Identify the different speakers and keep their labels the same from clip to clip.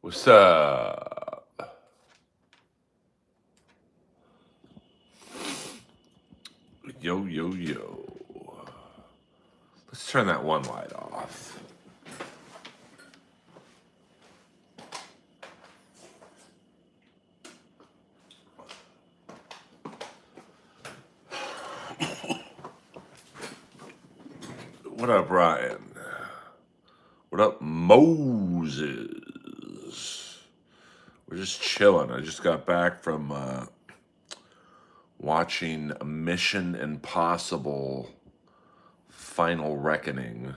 Speaker 1: What's up? Yo, yo, yo. Let's turn that one light off. What up, Ryan? What up, Moses? We're just chilling. I just got back from watching Mission Impossible Final Reckoning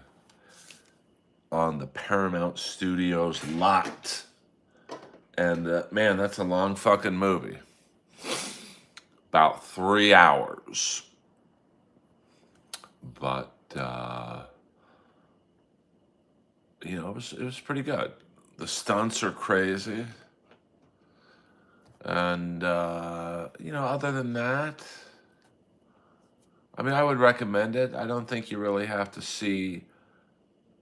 Speaker 1: on the Paramount Studios lot. And man, that's a long fucking movie. About 3 hours. But it was pretty good. The stunts are crazy, and other than that, I mean, I would recommend it. I don't think you really have to see.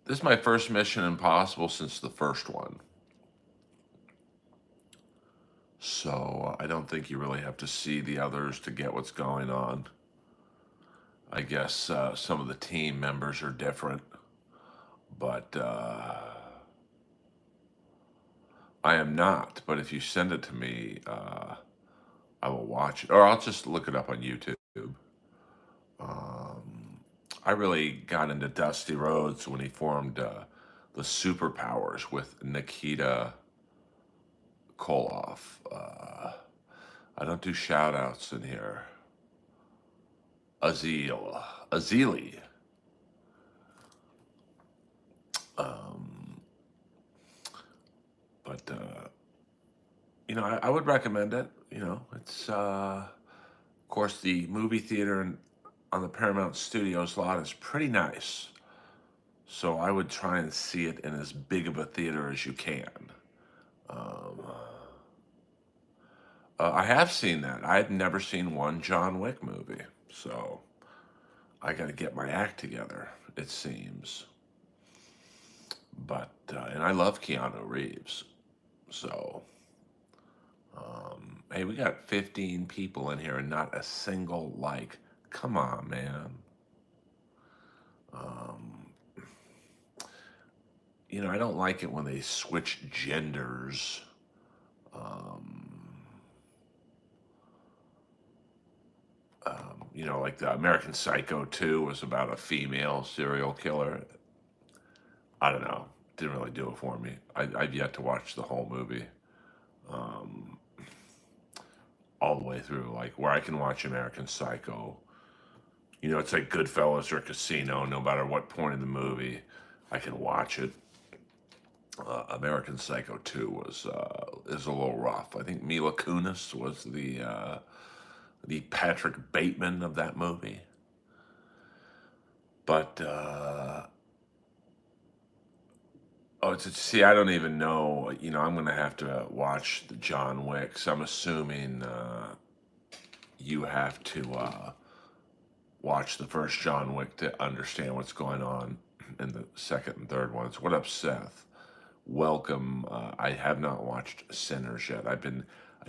Speaker 1: This is my first Mission Impossible since the first one, so I don't think you really have to see the others to get what's going on. I guess some of the team members are different, but I am not. But if you send it to me, I will watch it, or I'll just look it up on YouTube. Um, I really got into Dusty Rhodes when he formed the Superpowers with Nikita Koloff. I don't do shout outs in here. Azili. Um, but I would recommend it. It's of course the movie theater on the Paramount Studios lot is pretty nice. So I would try and see it in as big of a theater as you can. Um, I have seen that. I had never seen one John Wick movie, so I got to get my act together. It seems, but and I love Keanu Reeves, so hey, we got 15 people in here and not a single like. Come on, man. Um, I don't like it when they switch genders. Um, like the American Psycho 2 was about a female serial killer. I don't know. Didn't really do it for me. I've yet to watch the whole movie um, all the way through, like where I can watch American Psycho. It's like Goodfellas or Casino. No matter what point in the movie, I can watch it. American Psycho 2 is a little rough. I think Mila Kunis was the Patrick Bateman of that movie. But see, I don't even know. I'm gonna have to watch the John Wicks. I'm assuming you have to watch the first John Wick to understand what's going on in the second and third ones. What up, Seth? Welcome. I have not watched Sinners yet. I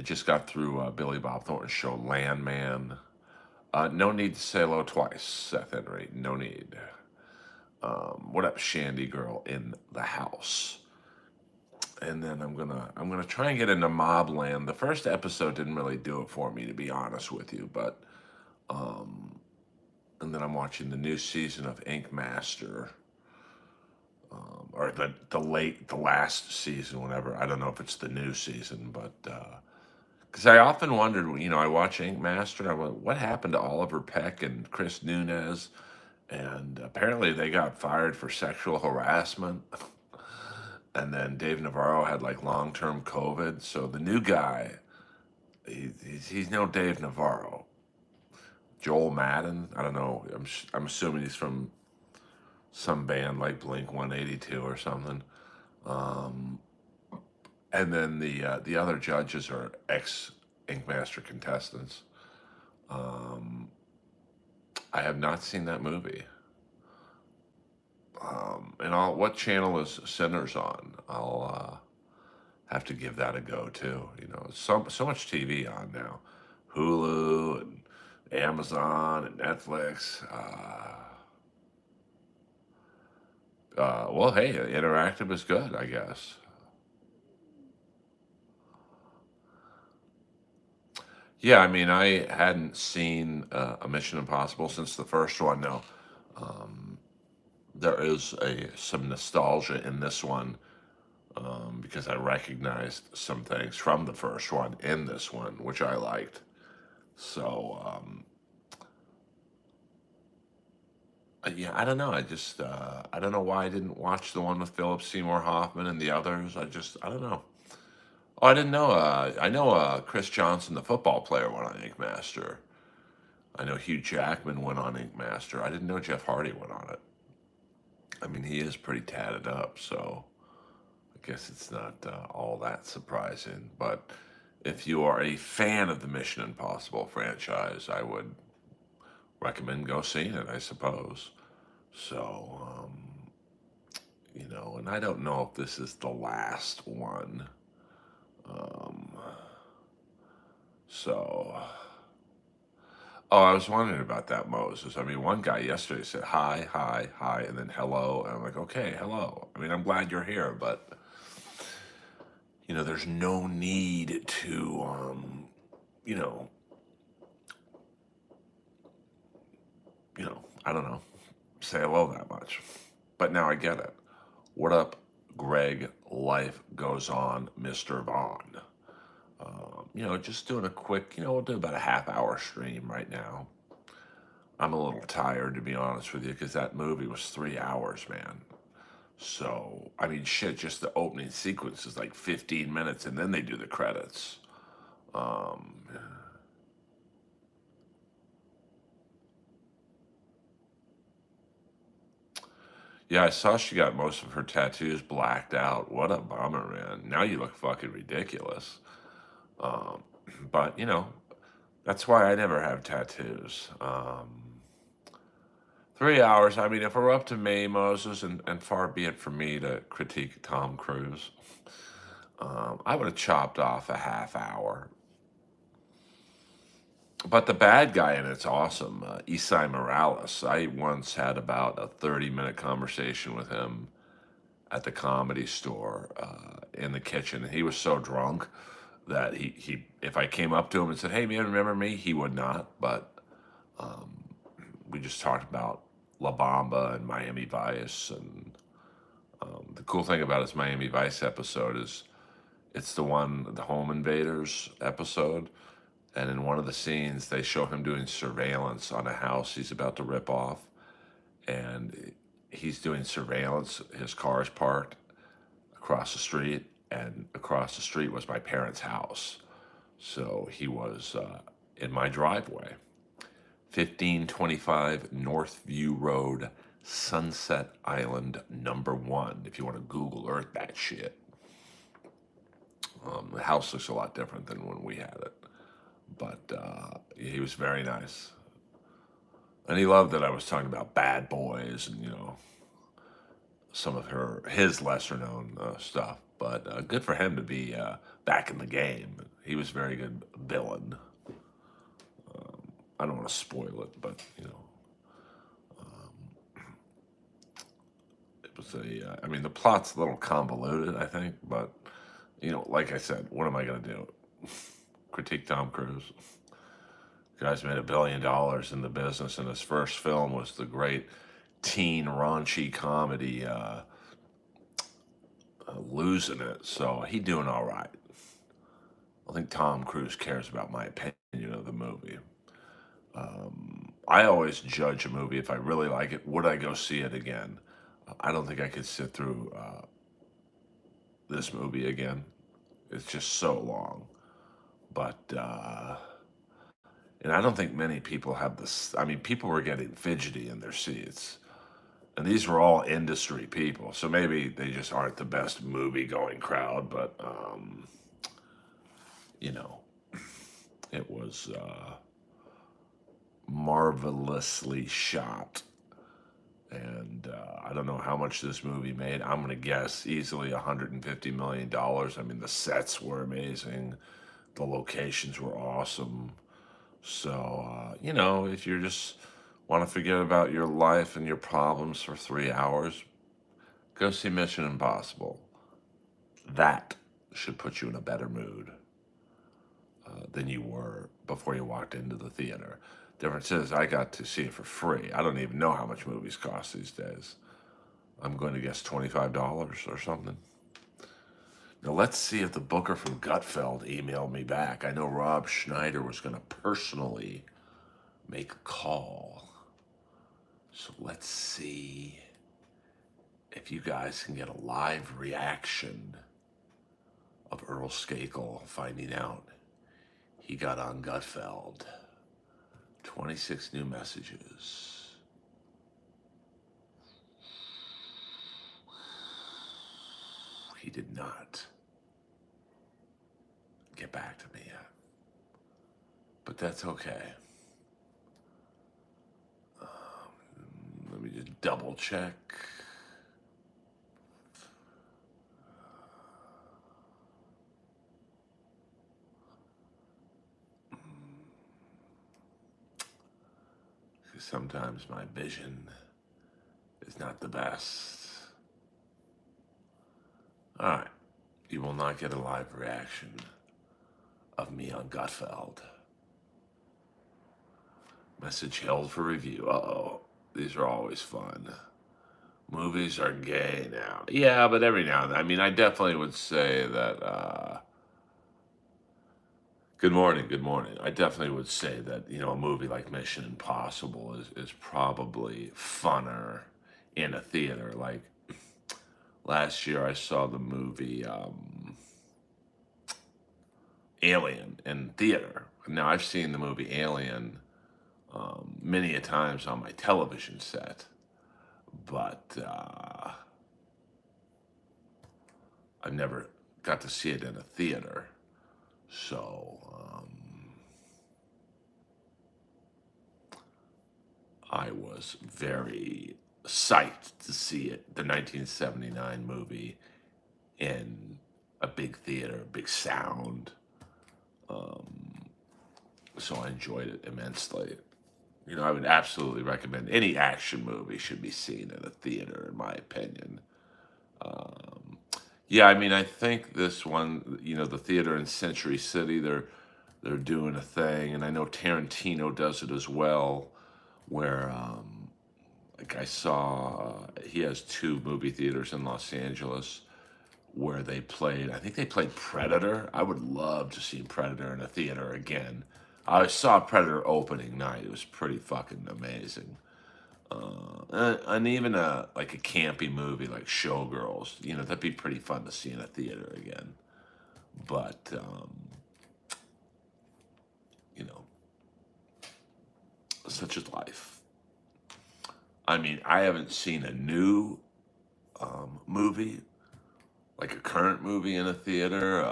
Speaker 1: just got through Billy Bob Thornton's show Landman. No need to say hello twice, Seth Henry. No need. What up, Shandy Girl in the house? And then I'm gonna try and get into Mobland. The first episode didn't really do it for me, to be honest with you. But and then I'm watching the new season of Ink Master, or the last season, whatever. I don't know if it's the new season, but because I often wondered, I watch Ink Master, and I went, what happened to Oliver Peck and Chris Nunez? And apparently they got fired for sexual harassment. And then Dave Navarro had like long-term COVID. So the new guy, he's no Dave Navarro. Joel Madden, I don't know. I'm assuming he's from some band like Blink 182 or something. Um, and then the other judges are ex Ink Master contestants. Um, I have not seen that movie. And what channel is Sinners on? I'll have to give that a go too. So much TV on now, Hulu and Amazon and Netflix. Well, hey, interactive is good, I guess. Yeah, I mean, I hadn't seen a Mission Impossible since the first one. No, um, there is some nostalgia in this one, because I recognized some things from the first one in this one, which I liked. So, yeah, I don't know. I don't know why I didn't watch the one with Philip Seymour Hoffman and the others. I don't know. Oh, I didn't know. I know Chris Johnson, the football player, went on Ink Master. I know Hugh Jackman went on Ink Master. I didn't know Jeff Hardy went on it. I mean, he is pretty tatted up, so I guess it's not all that surprising. But if you are a fan of the Mission Impossible franchise, I would recommend go seeing it, I suppose. So, and I don't know if this is the last one. Um, so, oh, I was wondering about that, Moses. I mean, one guy yesterday said hi, hi, hi, and then hello. And I'm like, okay, hello. I mean, I'm glad you're here, but, there's no need to, you know, I don't know, say hello that much. But now I get it. What up, Greg? Life goes on, Mr. Vaughn. Just doing a quick, we'll do about a half hour stream right now. I'm a little tired, to be honest with you, because that movie was 3 hours, man. So, I mean, shit, just the opening sequence is like 15 minutes, and then they do the credits. Um, yeah, I saw she got most of her tattoos blacked out. What a bummer, man. Now you look fucking ridiculous. Um, but, that's why I never have tattoos. 3 hours. I mean, if it were up to me, Moses, and far be it from me to critique Tom Cruise, I would have chopped off a half hour. But the bad guy in it's awesome. Isai Morales. I once had about a 30-minute conversation with him at the Comedy Store, in the kitchen. And he was so drunk that if I came up to him and said, "Hey, man, remember me?" He would not. But um, we just talked about La Bamba and Miami Vice. And the cool thing about his Miami Vice episode is it's the Home Invaders episode. And in one of the scenes, they show him doing surveillance on a house he's about to rip off. And he's doing surveillance. His car is parked across the street, and across the street was my parents' house. So he was in my driveway. 1525 Northview Road, Sunset Island, #1. If you want to Google Earth that shit. The house looks a lot different than when we had it. But he was very nice. And he loved that I was talking about Bad Boys and, some of his lesser known stuff. But good for him to be back in the game. He was a very good villain. I don't want to spoil it, but it was I mean, the plot's a little convoluted, I think, but like I said, what am I gonna do? Critique Tom Cruise? Guy's made $1 billion in the business, and his first film was the great teen raunchy comedy, Losing It. So he doing all right. I think Tom Cruise cares about my opinion of the movie. I always judge a movie if I really like it. Would I go see it again? I don't think I could sit through this movie again. It's just so long. But and I don't think many people have this. I mean, people were getting fidgety in their seats, and these were all industry people. So maybe they just aren't the best movie-going crowd. But you know, it was marvelously shot. And I don't know how much this movie made. I'm going to guess easily $150 million. I mean, the sets were amazing, the locations were awesome. So, if you just want to forget about your life and your problems for 3 hours, go see Mission Impossible. That should put you in a better mood than you were before you walked into the theater. Difference is, I got to see it for free. I don't even know how much movies cost these days. I'm going to guess $25 or something. Now let's see if the booker from Gutfeld emailed me back. I know Rob Schneider was going to personally make a call. So let's see if you guys can get a live reaction of Earl Skakel finding out he got on Gutfeld. 26 new messages. He did not get back to me yet. But that's okay. Let me just double check. Sometimes my vision is not the best. All right. You will not get a live reaction of me on Gutfeld. Message held for review. Uh-oh. These are always fun. Movies are gay now. Yeah, but every now and then. I mean, I definitely would say that, good morning, good morning. I definitely would say that, a movie like Mission Impossible is probably funner in a theater. Like, last year I saw the movie Alien in theater. Now, I've seen the movie Alien many a times on my television set, but I've never got to see it in a theater. So I was very psyched to see it, the 1979 movie, in a big theater, big sound. So I enjoyed it immensely. I would absolutely recommend any action movie should be seen in a theater, in my opinion. Yeah, I mean, I think this one, the theater in Century City, they're doing a thing, and I know Tarantino does it as well, where like I saw, he has two movie theaters in Los Angeles where they played. I think they played Predator. I would love to see Predator in a theater again. I saw Predator opening night. It was pretty fucking amazing. And even like a campy movie like Showgirls, that'd be pretty fun to see in a theater again. But you know, such is life. I mean, I haven't seen a new movie, like a current movie in a theater,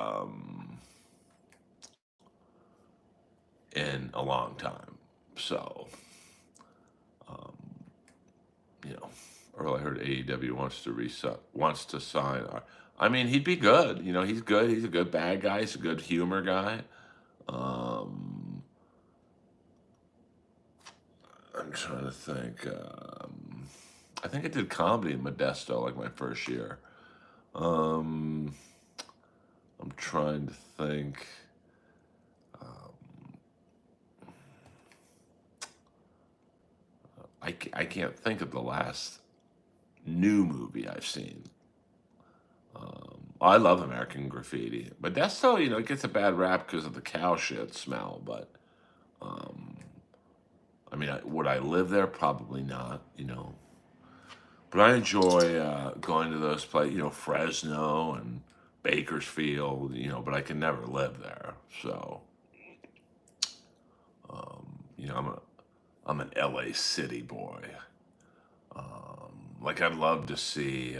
Speaker 1: in a long time. So, um, you know, Earl, I heard AEW wants to sign. I mean, he'd be good. He's good. He's a good bad guy. He's a good humor guy. Um, I'm trying to think. I think I did comedy in Modesto like my first year. Um, I'm trying to think. I can't think of the last new movie I've seen. I love American Graffiti, but that's still, it gets a bad rap because of the cow shit smell. But um, I mean, would I live there? Probably not. But I enjoy going to those places, Fresno and Bakersfield, but I can never live there. So, I'm an LA City boy. Like I'd love to see.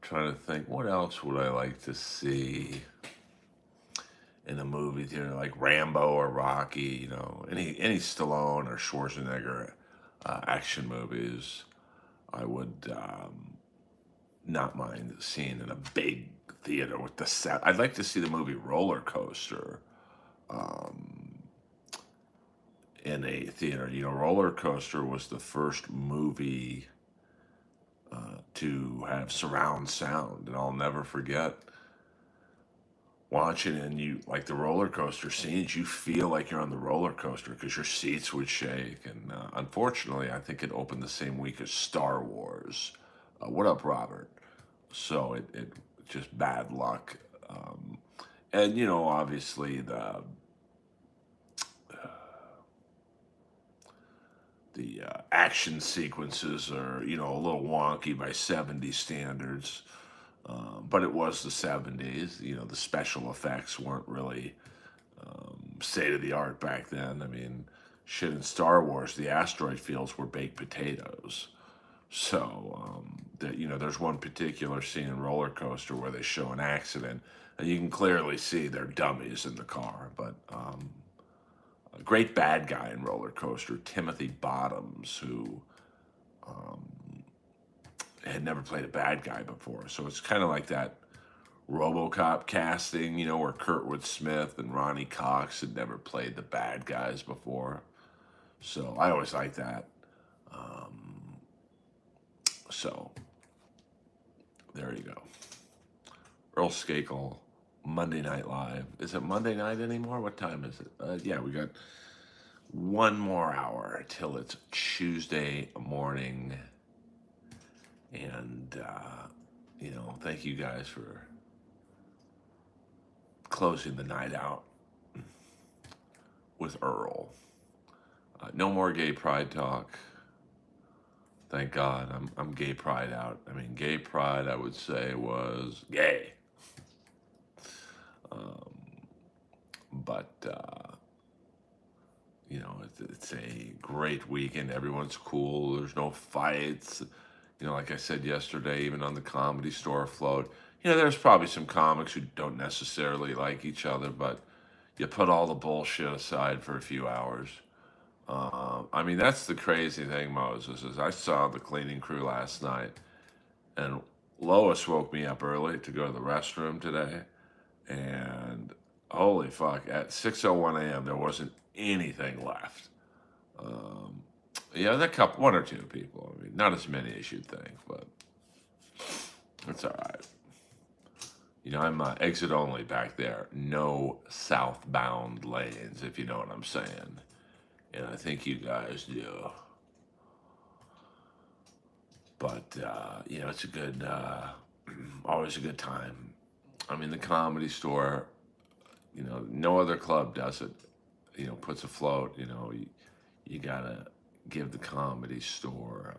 Speaker 1: Trying to think, what else would I like to see in a movie theater, like Rambo or Rocky? Any Stallone or Schwarzenegger. action movies, I would not mind seeing in a big theater with the set. I'd like to see the movie Roller Coaster um, in a theater. Roller Coaster was the first movie to have surround sound, and I'll never forget watching it. And you like the roller coaster scenes, you feel like you're on the roller coaster because your seats would shake. And unfortunately, I think it opened the same week as Star Wars. What up, Robert? So it just bad luck. And obviously the action sequences are a little wonky by 70 standards. But it was the 70s. The special effects weren't really state of the art back then. I mean, shit, in Star Wars, the asteroid fields were baked potatoes. So there's one particular scene in Roller Coaster where they show an accident, and you can clearly see they're dummies in the car. But a great bad guy in Roller Coaster, Timothy Bottoms, who had never played a bad guy before. So it's kind of like that RoboCop casting, where Kurtwood Smith and Ronnie Cox had never played the bad guys before. So I always like that. So there you go. Earl Skakel, Monday Night Live. Is it Monday night anymore? What time is it? Yeah, we got one more hour till it's Tuesday morning. And, thank you guys for closing the night out with Earl. No more gay pride talk. Thank God, I'm gay pride out. I mean, gay pride, I would say, was gay. But it's a great weekend. Everyone's cool. There's no fights. Like I said yesterday, even on the Comedy Store float, there's probably some comics who don't necessarily like each other, but you put all the bullshit aside for a few hours. I mean, that's the crazy thing, Moses, is I saw the cleaning crew last night, and Lois woke me up early to go to the restroom today, and holy fuck, at 6:01 a.m. there wasn't anything left. Um, yeah, one or two people. I mean, not as many as you'd think, but it's all right. I'm exit only back there. No southbound lanes, if you know what I'm saying. And I think you guys do. But, it's a good, always a good time. I mean, the Comedy Store, no other club does it, puts a float, you gotta give the Comedy Store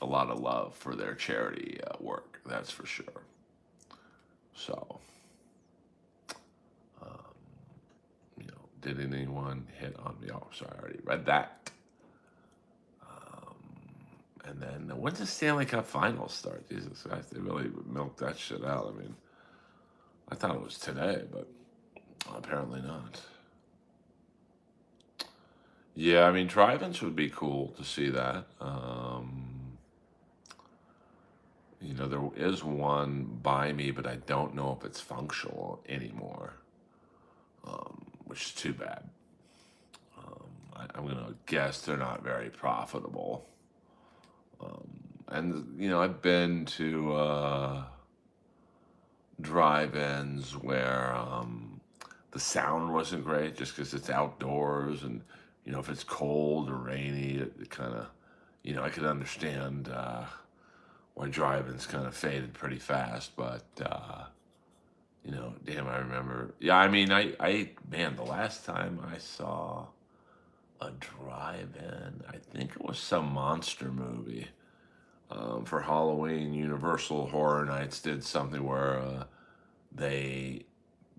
Speaker 1: a lot of love for their charity work, that's for sure. So, did anyone hit on me? Oh, sorry, I already read that. And then when's the Stanley Cup Finals start? Jesus Christ, they really milked that shit out. I mean, I thought it was today, but apparently not. Yeah, I mean, drive-ins would be cool to see that. There is one by me, but I don't know if it's functional anymore, which is too bad. I'm going to guess they're not very profitable. And, I've been to drive-ins where the sound wasn't great just because it's outdoors, and if it's cold or rainy, it kind of, I could understand why drive-ins kind of faded pretty fast. But damn, I remember. Yeah, I mean, man, the last time I saw a drive-in, I think it was some monster movie. For Halloween, Universal Horror Nights did something where they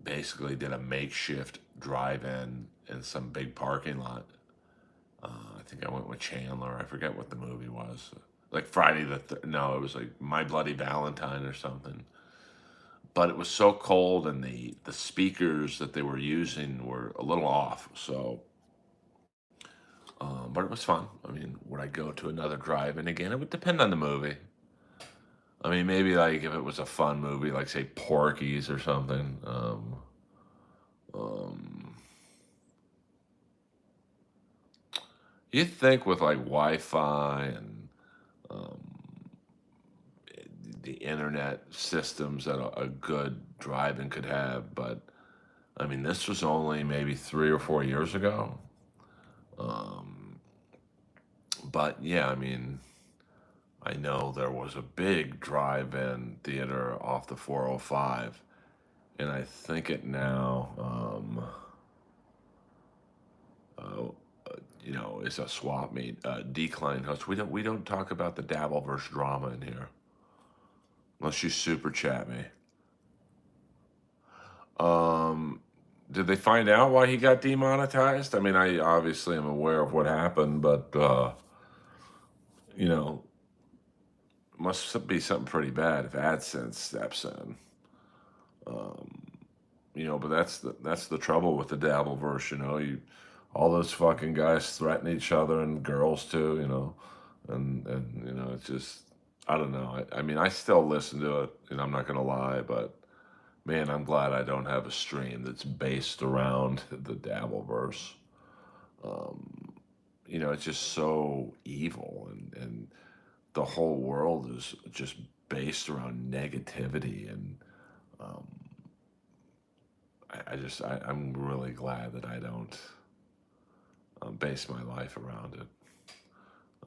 Speaker 1: basically did a makeshift drive-in in some big parking lot. I think I went with Chandler. I forget what the movie was. Like no, it was like My Bloody Valentine or something. But it was so cold, and the speakers that they were using were a little off. So But it was fun. I mean, would I go to another drive-in again? It would depend on the movie. I mean, maybe like if it was a fun movie, like say Porky's or something. Um, you'd think with like Wi-Fi and um, the internet systems that a good drive-in could have, but I mean, this was only maybe 3 or 4 years ago. Um, but yeah, I mean, I know there was a big drive-in theater off the 405, and I think it now, uh, is a swap meet, decline host. We don't talk about the Dabbleverse drama in here unless you super chat me. Um, did they find out why he got demonetized? I mean, I obviously am aware of what happened, but you know, must be something pretty bad if AdSense steps in. Um, but that's the trouble with the Dabbleverse. All those fucking guys threaten each other and girls too. And it's just I don't know. I mean, I still listen to it, and I'm not gonna lie, but man, I'm glad I don't have a stream that's based around the Dabbleverse. Um, it's just so evil, and the whole world is just based around negativity, and um, I'm really glad that I don't base my life around it.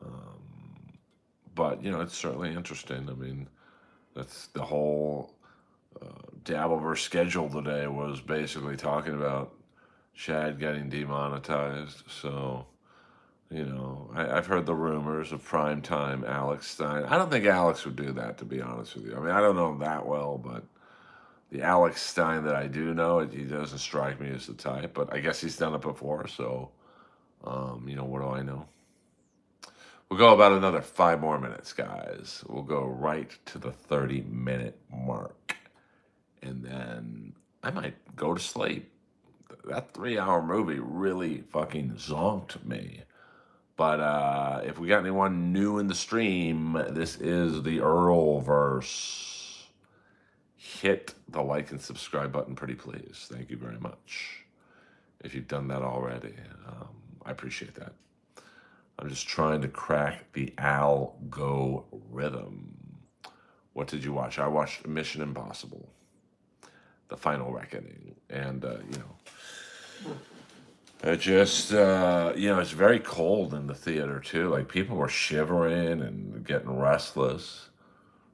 Speaker 1: Um, but it's certainly interesting. I mean, that's the whole Dabbleverse schedule today was basically talking about Chad getting demonetized. So, I've heard the rumors of primetime Alex Stein. I don't think Alex would do that, to be honest with you. I mean, I don't know him that well, but the Alex Stein that I do know, he doesn't strike me as the type. But I guess he's done it before, so what do I know? We'll go about another 5 more minutes, guys. We'll go right to the 30-minute mark, and then I might go to sleep. That 3-hour movie really fucking zonked me. But if we got anyone new in the stream, this is the Earlverse. Hit the like and subscribe button, pretty please. Thank you very much. If you've done that already, I appreciate that. I'm just trying to crack the algorithm. What did you watch? I watched Mission Impossible, The Final Reckoning, and it just, it's very cold in the theater too. Like people were shivering and getting restless.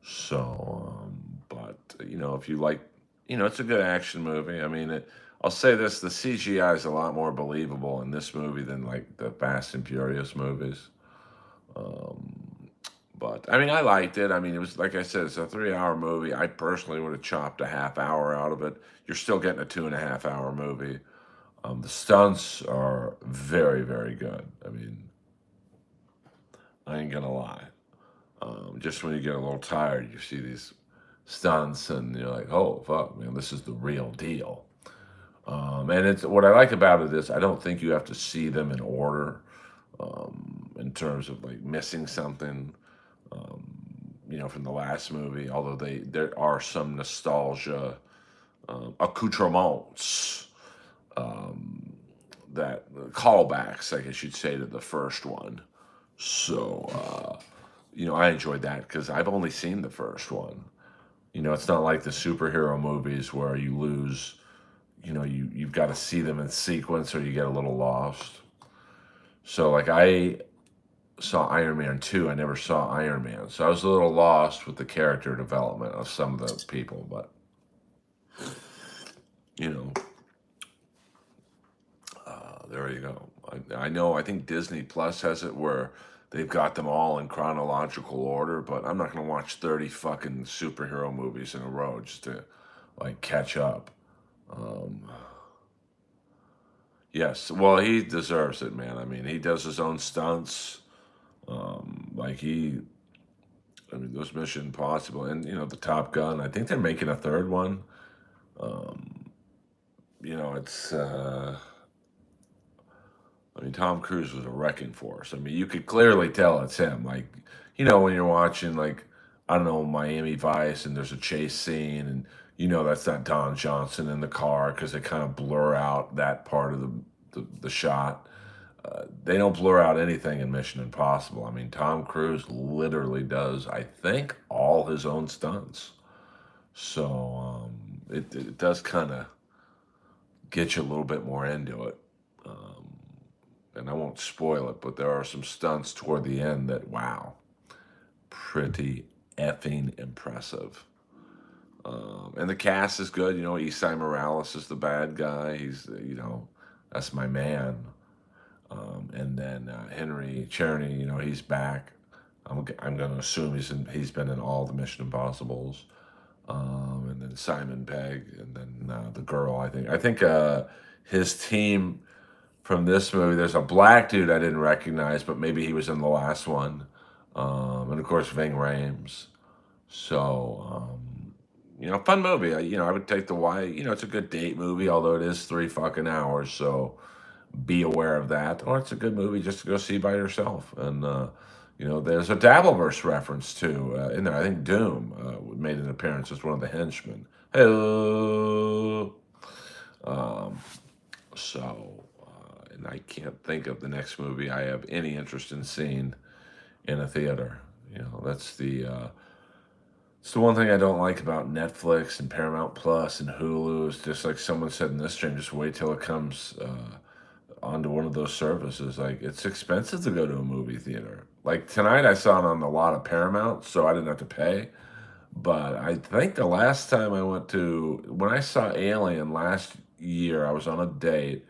Speaker 1: So, but if you like, it's a good action movie. I mean, I'll say this: the CGI is a lot more believable in this movie than like the Fast and Furious movies. Um, but I mean, I liked it. I mean, it was like I said, it's a 3-hour movie. I personally would have chopped a half hour out of it. You're still getting a 2.5-hour movie. The stunts are very, very good. I mean, I ain't gonna lie. Just when you get a little tired, you see these stunts, and you're like, "Oh fuck, man, this is the real deal." And it's what I like about it is I don't think you have to see them in order, in terms of like missing something, from the last movie. Although there are some nostalgia accoutrements, um, that callbacks, I guess you'd say, to the first one. So, I enjoyed that because I've only seen the first one. It's not like the superhero movies where you lose, you've got to see them in sequence or you get a little lost. So, like, I saw Iron Man 2, I never saw Iron Man. So I was a little lost with the character development of some of the people, but, you know, there you go. I know, I think Disney Plus has it where they've got them all in chronological order, but I'm not going to watch 30 fucking superhero movies in a row just to, like, catch up. Um, yes, well, he deserves it, man. I mean, he does his own stunts. I mean, those Mission Impossible and, the Top Gun. I think they're making a third one. It's, I mean, Tom Cruise was a wrecking force. I mean, you could clearly tell it's him. Like, when you're watching, like, I don't know, Miami Vice, and there's a chase scene, and that's not Don Johnson in the car because they kind of blur out that part of the shot. They don't blur out anything in Mission Impossible. I mean, Tom Cruise literally does, I think, all his own stunts. So it does kind of get you a little bit more into it. Um, and I won't spoil it, but there are some stunts toward the end that, wow, pretty effing impressive. And the cast is good. Esai Morales is the bad guy. That's my man. And then Henry Czerny, he's back. I'm going to assume he's been in all the Mission Impossibles. And then Simon Pegg, and then the girl. I think his team from this movie. There's a black dude I didn't recognize, but maybe he was in the last one. And of course Ving Rhames. So fun movie. I would take the wife. It's a good date movie, although it is 3 fucking hours. So be aware of that. Or it's a good movie just to go see by yourself. And there's a Dabbleverse reference too in there. I think Doom made an appearance as one of the henchmen. Hello. Um, and I can't think of the next movie I have any interest in seeing in a theater. It's the one thing I don't like about Netflix and Paramount Plus and Hulu is just like someone said in this stream, just wait till it comes onto one of those services. Like, it's expensive to go to a movie theater. Like tonight I saw it on a lot of Paramount, so I didn't have to pay. But I think the last time when I saw Alien last year, I was on a date.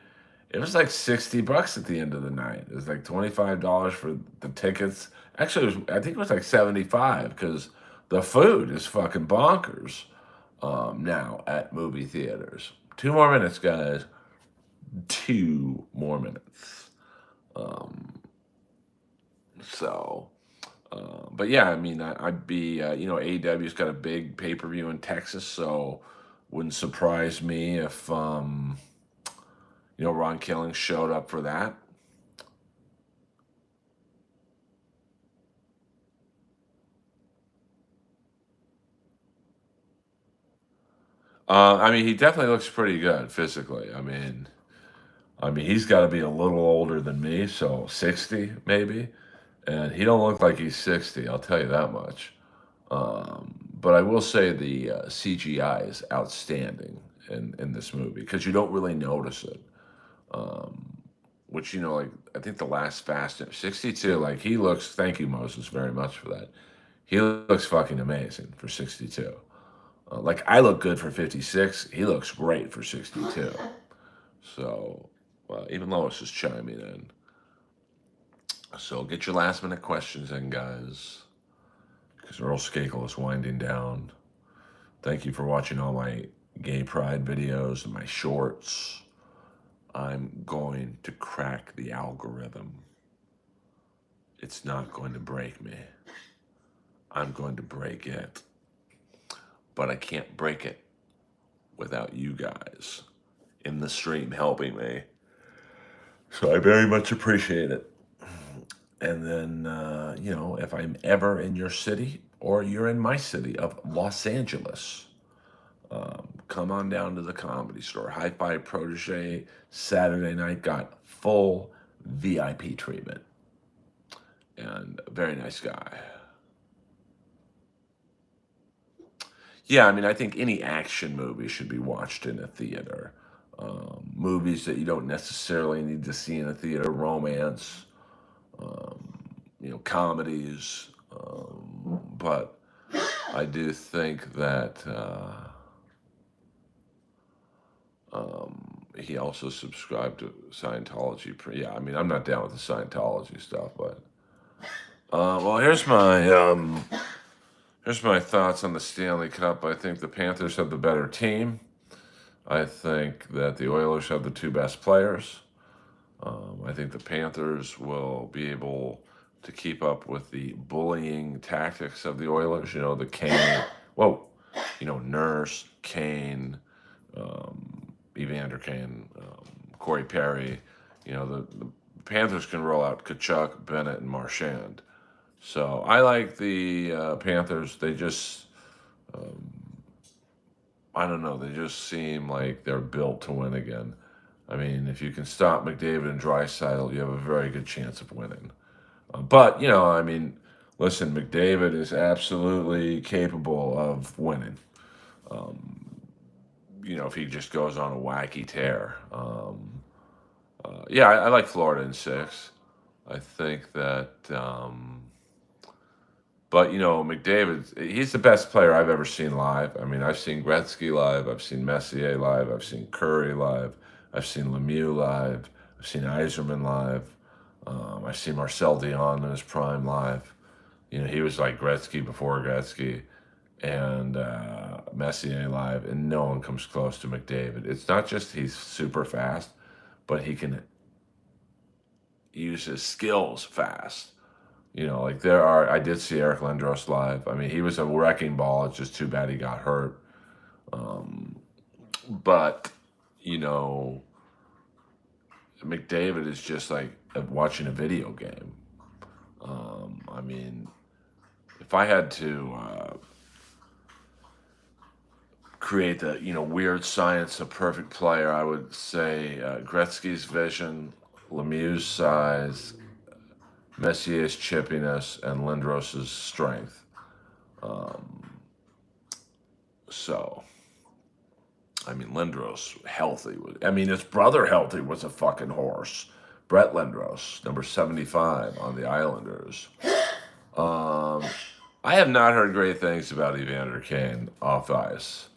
Speaker 1: It was like $60 at the end of the night. It was like $25 for the tickets. Actually, I think it was like 75 because the food is fucking bonkers now at movie theaters. 2 more minutes, guys. 2 more minutes. Um, so, but yeah, I mean, I'd be, AEW's got a big pay-per-view in Texas, so wouldn't surprise me if, Ron Killing showed up for that. I mean, he definitely looks pretty good physically. I mean, he's got to be a little older than me, so 60 maybe, and he don't look like he's 60. I'll tell you that much. But I will say the CGI is outstanding in this movie because you don't really notice it. Um, which like I think the last Fast and 62, like he looks. Thank you, Moses, very much for that. He looks fucking amazing for 62. Like I look good for 56. He looks great for 62. So even Lois is chiming in. So get your last minute questions in, guys, because Earl Skakel is winding down. Thank you for watching all my gay pride videos and my shorts. I'm going to crack the algorithm. It's not going to break me. I'm going to break it. But I can't break it without you guys in the stream helping me. So I very much appreciate it. And then, if I'm ever in your city or you're in my city of Los Angeles, come on down to the Comedy Store. Hi Fi Protege Saturday night got full VIP treatment. And a very nice guy. Yeah, I mean, I think any action movie should be watched in a theater. Movies that you don't necessarily need to see in a theater, romance, comedies. But I do think that he also subscribed to Scientology. Yeah, I mean, I'm not down with the Scientology stuff, but well, here's my thoughts on the Stanley Cup. I think the Panthers have the better team. I think that the Oilers have the two best players. I think the Panthers will be able to keep up with the bullying tactics of the Oilers. The Kane, Nurse, Kane, Evander Kane, Corey Perry. The Panthers can roll out Kachuk, Bennett, and Marchand. So I like the Panthers. They just, um, I don't know, they just seem like they're built to win again. I mean, if you can stop McDavid and Draisaitl, you have a very good chance of winning. But, I mean, listen, McDavid is absolutely capable of winning. Um, if he just goes on a wacky tear. Yeah, I like Florida in 6. I think that, but McDavid, he's the best player I've ever seen live. I mean, I've seen Gretzky live, I've seen Messier live, I've seen Curry live, I've seen Lemieux live, I've seen Yzerman live, I've seen Marcel Dion in his prime live. He was like Gretzky before Gretzky, and Messier live, and no one comes close to McDavid. It's not just he's super fast, but he can use his skills fast. Like I did see Eric Lindros live. I mean, he was a wrecking ball. It's just too bad he got hurt. But, McDavid is just like watching a video game. I mean, if I had to create the, weird science of perfect player, I would say Gretzky's vision, Lemieux's size, Messier's chippiness, and Lindros's strength. So, I mean, Lindros healthy. I mean, his brother healthy was a fucking horse. Brett Lindros, number 75 on the Islanders. I have not heard great things about Evander Kane off ice.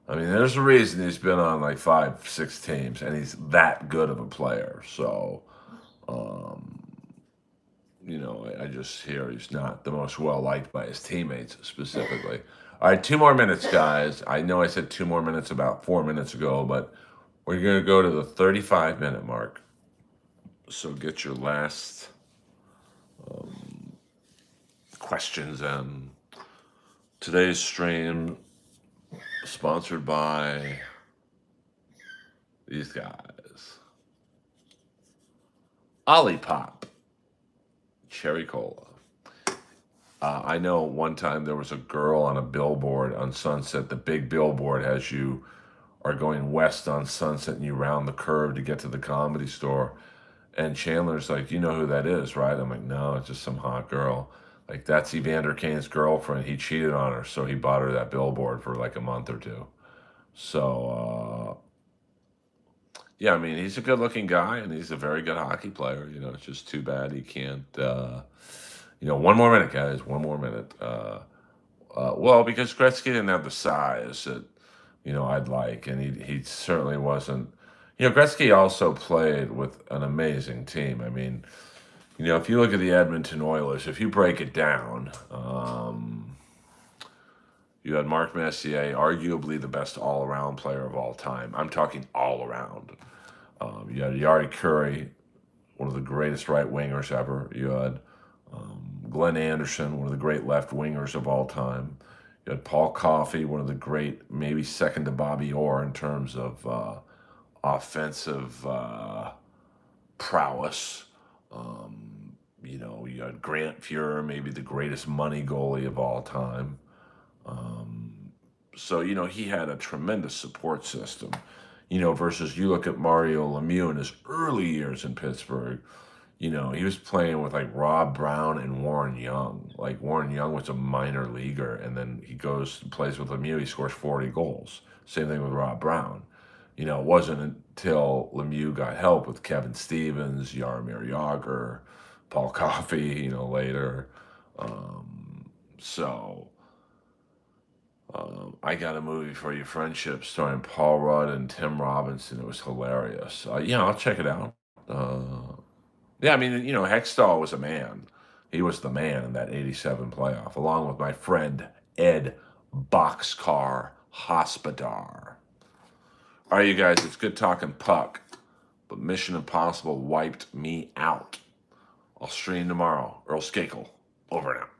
Speaker 1: I mean, there's a reason he's been on like 5, 6 teams, and he's that good of a player. So, I just hear he's not the most well-liked by his teammates specifically. All right, 2 more minutes, guys. I know I said 2 more minutes about 4 minutes ago, but we're going to go to the 35-minute mark. So get your last questions in. Today's stream sponsored by these guys. Olipop. Cherry Cola. I know one time there was a girl on a billboard on Sunset. The big billboard as you are going west on Sunset and you round the curve to get to the Comedy Store. And Chandler's like, you know who that is, right? I'm like, no, it's just some hot girl. Like, that's Evander Kane's girlfriend. He cheated on her, so he bought her that billboard for like a month or 2. So, yeah, I mean, he's a good-looking guy, and he's a very good hockey player. It's just too bad he can't, 1 more minute, guys, 1 more minute. Well, because Gretzky didn't have the size that, I'd like, and he certainly wasn't. Gretzky also played with an amazing team. I mean, if you look at the Edmonton Oilers, if you break it down, you had Mark Messier, arguably the best all-around player of all time. I'm talking all-around. You had Yari Curry, one of the greatest right wingers ever. You had Glenn Anderson, one of the great left wingers of all time. You had Paul Coffey, one of the great, maybe second to Bobby Orr in terms of offensive prowess. You had Grant Fuhrer, maybe the greatest money goalie of all time. So, he had a tremendous support system, versus you look at Mario Lemieux in his early years in Pittsburgh, he was playing with like Rob Brown and Warren Young. Like Warren Young was a minor leaguer, and then he goes and plays with Lemieux, he scores 40 goals. Same thing with Rob Brown. It wasn't until Lemieux got help with Kevin Stevens, Jaromir Jagr, Paul Coffey, later. I got a movie for you, Friendship, starring Paul Rudd and Tim Robinson. It was hilarious. I'll check it out. Yeah, I mean, Hextall was a man. He was the man in that 87 playoff, along with my friend Ed Boxcar Hospodar. All right, you guys, it's good talking puck, but Mission Impossible wiped me out. I'll stream tomorrow. Earl Skakel, over and out.